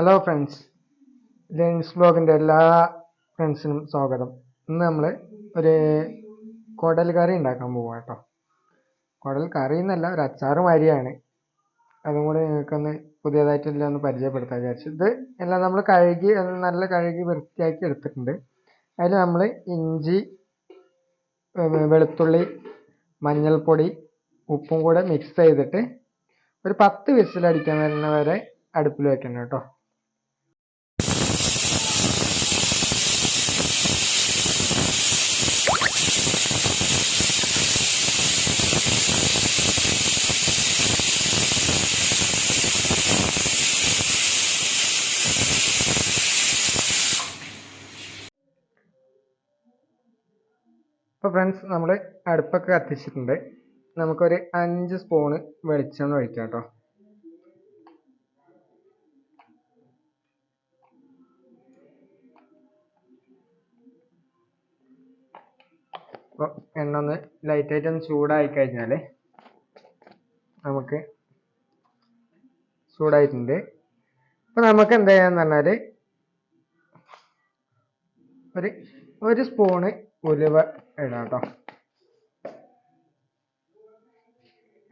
Hello friends, ലെനിൻസ് ബ്ലോഗിൻ്റെ എല്ലാ ഫ്രണ്ട്സിനും സ്വാഗതം. ഇന്ന് നമ്മൾ ഒരു കുടൽ കറി ഉണ്ടാക്കാൻ പോവാം കേട്ടോ. കുടൽ കറി എന്നല്ല, ഒരു അച്ചാറ് മാതിരിയാണ്. അതും കൂടി നിങ്ങൾക്കൊന്ന് പുതിയതായിട്ടെല്ലാം ഒന്ന് പരിചയപ്പെടുത്താൻ വിചാരിച്ചു. ഇത് എല്ലാം നമ്മൾ നല്ല കഴുകി വൃത്തിയാക്കി എടുത്തിട്ടുണ്ട്. അതിൽ നമ്മൾ ഇഞ്ചി, വെളുത്തുള്ളി, മഞ്ഞൾപ്പൊടി, ഉപ്പും കൂടെ മിക്സ് ചെയ്തിട്ട് ഒരു 10 വിസിലടിക്കാൻ വരുന്ന വരെ അടുപ്പിൽ വെക്കണം കേട്ടോ. അപ്പോൾ ഫ്രണ്ട്സ്, നമ്മൾ അടുപ്പൊക്കെ കത്തിച്ചിട്ടുണ്ട്. നമുക്കൊരു 5 സ്പൂണ് വെളിച്ചെണ്ണ ഒഴിക്കാം കേട്ടോ. അപ്പോൾ എണ്ണ ഒന്ന് ലൈറ്റായിട്ട് ഒന്ന് ചൂടായി കഴിഞ്ഞാൽ നമുക്ക് ചൂടായിട്ടുണ്ട്. അപ്പോൾ നമുക്ക് എന്താ ചെയ്യാന്ന് പറഞ്ഞാൽ ഒരു സ്പൂണ് ഉലുവ ഇടാം കേട്ടോ.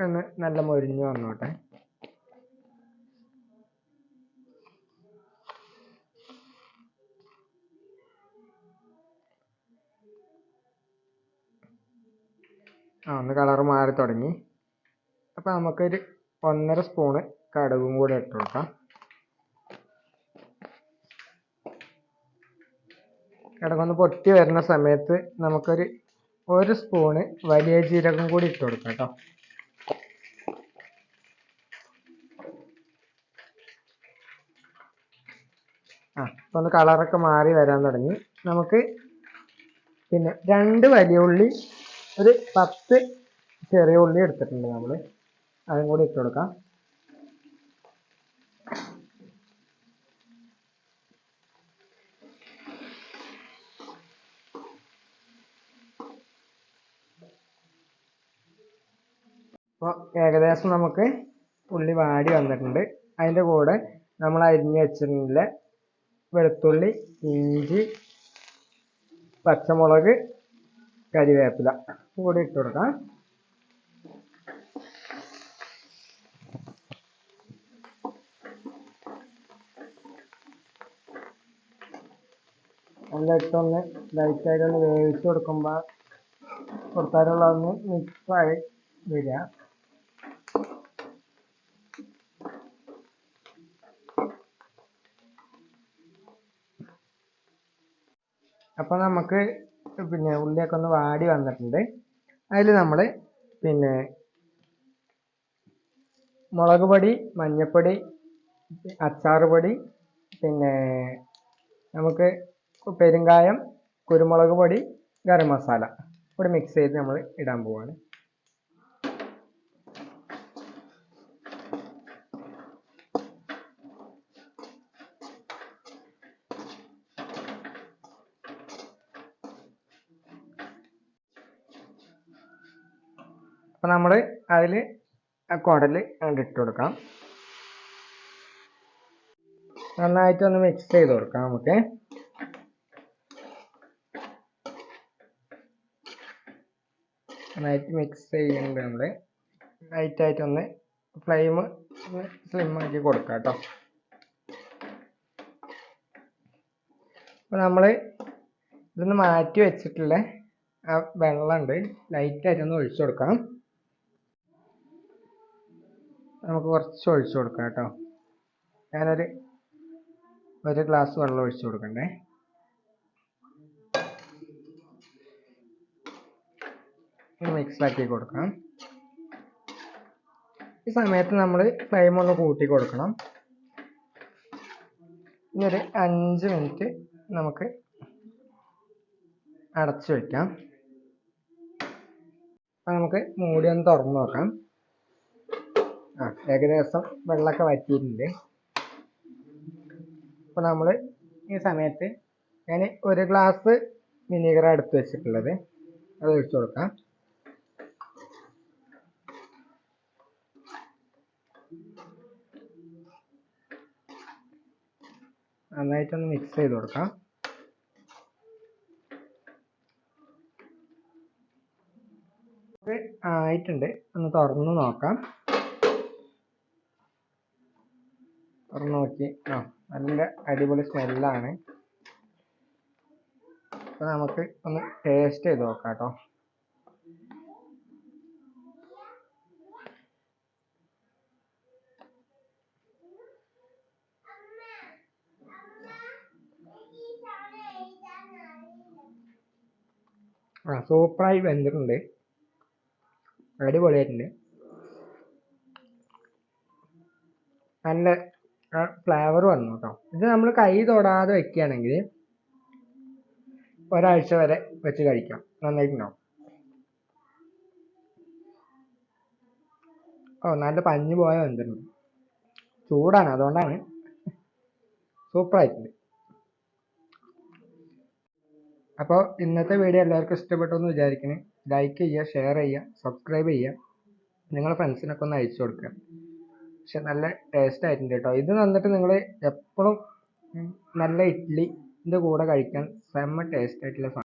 ഒന്ന് നല്ല മൊരിഞ്ഞ് വന്നോട്ടെ. ഒന്ന് കളർ മാറി തുടങ്ങി. അപ്പോൾ നമുക്കൊരു 1.5 സ്പൂണ് കടുകും കൂടെ ഇട്ട് കൊടുക്കാം. കടുകൊന്ന് പൊട്ടി വരുന്ന സമയത്ത് ഒരു സ്പൂണ് വലിയ ജീരകം കൂടി ഇട്ട് കൊടുക്കാം കേട്ടോ. അപ്പോൾ ഒന്ന് കളറൊക്കെ മാറി വരാൻ തുടങ്ങി. നമുക്ക് പിന്നെ 2 വലിയ ഉള്ളി, ഒരു 10 ചെറിയ ഉള്ളി എടുത്തിട്ടുണ്ട് നമ്മൾ. അതും കൂടി ഇട്ട് കൊടുക്കാം. അപ്പോൾ ഏകദേശം നമുക്ക് ഉള്ളി വാടി വന്നിട്ടുണ്ട്. അതിൻ്റെ കൂടെ നമ്മൾ അരിഞ്ഞ് വെച്ചിട്ടുള്ള വെളുത്തുള്ളി, ഇഞ്ചി, പച്ചമുളക്, കരിവേപ്പില കൂടി ഇട്ട് കൊടുക്കാം. എല്ലാം ഇട്ടൊന്ന് ലൈറ്റായിട്ടൊന്ന് വേവിച്ച് കൊടുത്താലുള്ള ഒന്ന് മിക്സായി വരിക. അപ്പോൾ നമുക്ക് പിന്നെ ഉള്ളിയൊക്കെ ഒന്ന് വാടി വന്നിട്ടുണ്ട്. അതിൽ നമ്മൾ പിന്നെ മുളക് പൊടി, മഞ്ഞൾപ്പൊടി, അച്ചാർ പൊടി, പിന്നെ നമുക്ക് പെരുങ്കായം, കുരുമുളക് പൊടി, ഗരം മസാല കൂടി മിക്സ് ചെയ്ത് നമ്മൾ ഇടാൻ പോവാണ്. അപ്പോൾ നമ്മൾ അതിൽ കുടൽ ഇട്ട് കൊടുക്കാം. നന്നായിട്ടൊന്ന് മിക്സ് ചെയ്ത് കൊടുക്കാം. നമുക്ക് നന്നായിട്ട് മിക്സ് ചെയ്യുന്നുണ്ട്. നമ്മൾ ലൈറ്റായിട്ടൊന്ന് ഫ്ലെയിം സ്ലിമ്മാക്കി കൊടുക്കാം കേട്ടോ. അപ്പോൾ നമ്മൾ ഇതൊന്ന് മാറ്റി വെച്ചിട്ടുള്ള ആ വെള്ളമുണ്ട്, ലൈറ്റായിട്ടൊന്ന് ഒഴിച്ചു കൊടുക്കാം. നമുക്ക് കുറച്ച് ഒഴിച്ചു കൊടുക്കാം കേട്ടോ. ഒരു ഗ്ലാസ് വെള്ളം ഒഴിച്ചു കൊടുക്കണ്ടേ. മിക്സാക്കി കൊടുക്കാം. ഈ സമയത്ത് നമ്മൾ ഫ്ലെയിം ഒന്ന് കൂട്ടി കൊടുക്കണം. ഇനി ഒരു 5 മിനിറ്റ് നമുക്ക് അടച്ചു വയ്ക്കാം. അപ്പം നമുക്ക് മൂടി ഒന്ന് തുറന്ന് നോക്കാം. ഏകദേശം വെള്ളമൊക്കെ വറ്റിയിട്ടുണ്ട്. അപ്പോൾ നമ്മൾ ഈ സമയത്ത് ഞാൻ 1 ഗ്ലാസ് വിനീഗർ എടുത്ത് വെച്ചിട്ടുള്ളത്, അത് ഒഴിച്ചു കൊടുക്കാം. നന്നായിട്ടൊന്ന് മിക്സ് ചെയ്ത് കൊടുക്കാം. ആയിട്ടുണ്ട്. ഒന്ന് തുറന്ന് നോക്കാം. തുറന്ന് നോക്കി. നല്ല അടിപൊളി സ്മെല്ലാണ്. അപ്പോൾ നമുക്ക് ഒന്ന് ടേസ്റ്റ് ചെയ്ത് നോക്കാം കേട്ടോ. സൂപ്പറായി വെന്തിട്ടുണ്ട്. അടിപൊളിയായിട്ടുണ്ട്. നല്ല ഫ്ലേവർ വന്നു കേട്ടോ. ഇത് നമ്മൾ കൈ തൊടാതെ വെക്കുകയാണെങ്കിൽ ഒരാഴ്ച വരെ വെച്ച് കഴിക്കാം. നന്നായിട്ടുണ്ടാവും. നല്ല പഞ്ഞു പോയ വെന്തിട്ടുണ്ട്. ചൂടാണ്, അതുകൊണ്ടാണ്. സൂപ്പറായിട്ടുണ്ട്. അപ്പോൾ ഇന്നത്തെ വീഡിയോ എല്ലാവർക്കും ഇഷ്ടപ്പെട്ടു എന്ന് വിചാരിക്കുന്നു. ലൈക്ക് ചെയ്യുക, ഷെയർ ചെയ്യുക, സബ്സ്ക്രൈബ് ചെയ്യുക. നിങ്ങളുടെ ഫ്രണ്ട്സിനൊക്കെ ഒന്ന് അയച്ചു കൊടുക്കുക. പക്ഷെ നല്ല ടേസ്റ്റ് ആയിട്ടുണ്ട് കേട്ടോ. ഇത് വന്നിട്ട് നിങ്ങൾ എപ്പോഴും നല്ല ഇഡ്ഡലിൻ്റെ കൂടെ കഴിക്കാൻ സെമ്മ ടേസ്റ്റ് ആയിട്ടുള്ള സാധനം.